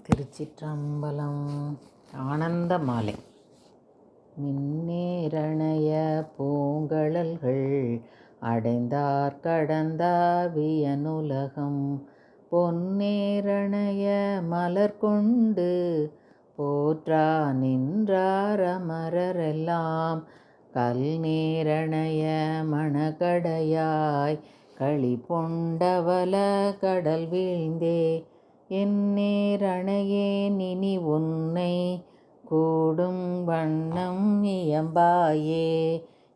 திருச்சிற்றம்பலம். ஆனந்த மாலை. மின்னேரணைய பூங்கழல்கள் அடைந்தார் கடந்தார் வியனுலகம் பொன்னேரணைய மலர் கொண்டு போற்றா நின்றார் அமரரெல்லாம் கல்நேரணைய மணக்கடையாய் களி பொண்டவல கடல் வீழ்ந்தே எந்நேரணையேன் இனி உன்னை கூடும் வண்ணம் இயம்பாயே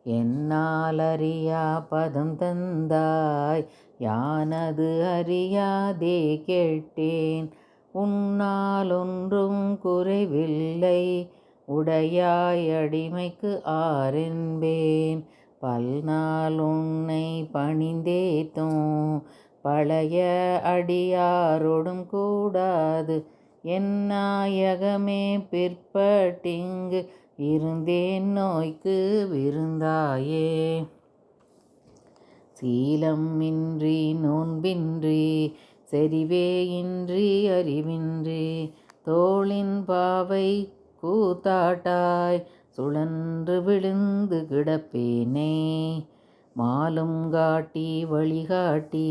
என்னால் அறியா பதம் தந்தாய் யானது அறியாதே கேட்டேன் உன்னால் ஒன்றும் குறைவில்லை உடையாய் அடிமைக்கு ஆரென்பேன் பல்நாள் உன்னை பணிந்தேத்தும் பழைய அடியாரோடும் கூடாது என் நாயகமே பிற்பட்டிங்கு இருந்தேன் நோய்க்கு விருந்தாயே சீலம் இன்றி நோன்பின்றி செறிவே இன்றி அறிவின்றி தோளின் பாவை கூத்தாட்டாய் சுழன்று விழுந்து கிடப்பேனே மாலும் காட்டி வழிகாட்டி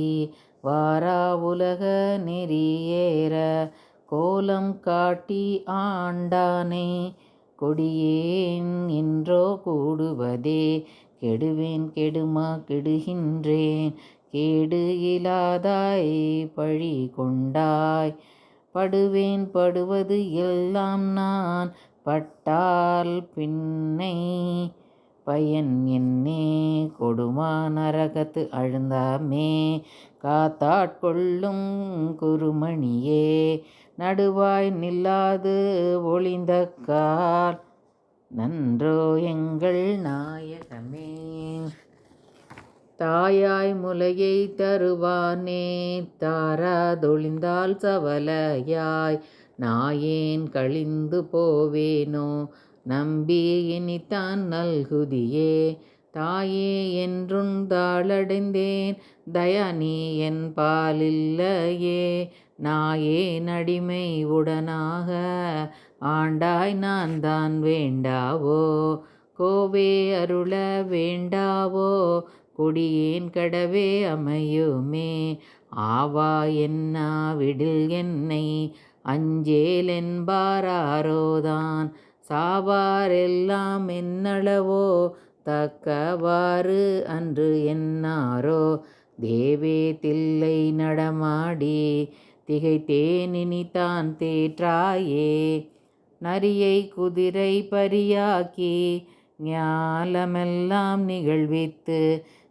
வாரா உலக நெறியேற கோலம் காட்டி ஆண்டானே கொடியேன் என்றோ கூடுவதே கெடுவேன் கெடுமா கெடுகின்றேன் கேடு இலாதாய் பழி கொண்டாய் படுவேன் படுவது எல்லாம் நான் பட்டால் பின்னை பயன் என்னே கொடுமா நரகத்து அழுந்தாமே காத்தாட்கொள்ளும் குருமணியே நடுவாய் நில்லாது ஒளிந்த கால் நன்றோ எங்கள் நாயகமே தாயாய் முலையை தருவானே தாராதொழிந்தால் சவலையாய் நாயேன் கழிந்து போவேனோ நம்பி இனித்தான் நல்குதியே தாயே என்றும் தாளடைந்தேன் தயானி என் பாலில்லையே நாயே நடிமை உடனாக ஆண்டாய் நான் தான் வேண்டாவோ கோவே அருள வேண்டாவோ கொடியேன் கடவே அமையுமே ஆவா என்னா விடில் என்னை அஞ்சேல் என்பாராரோதான் சாவாரெல்லாம் என்னளவோ தக்கவாறு அன்று என்னாரோ தேவே தில்லை நடமாடி திகைத்தேனினிதான் தேற்றாயே நரியை குதிரை பரியாக்கி ஞாலமெல்லாம் நிகழ்வித்து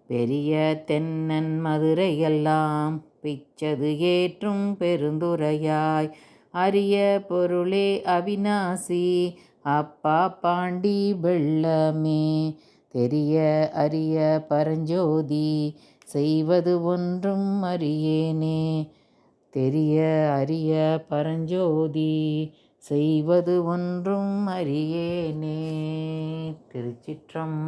பெரிய தென்னன் மதுரையெல்லாம் பிச்சது ஏற்றும் பெருந்துரையாய் அரிய பொருளே அவிநாசி அப்பா பாண்டி வெள்ளமே தெரிய அரிய பரஞ்சோதி செய்வது ஒன்றும் அறியேனே தெரிய அரிய பரஞ்சோதி செய்வது ஒன்றும் அறியேனே. திருச்சிற்றம்பலம்.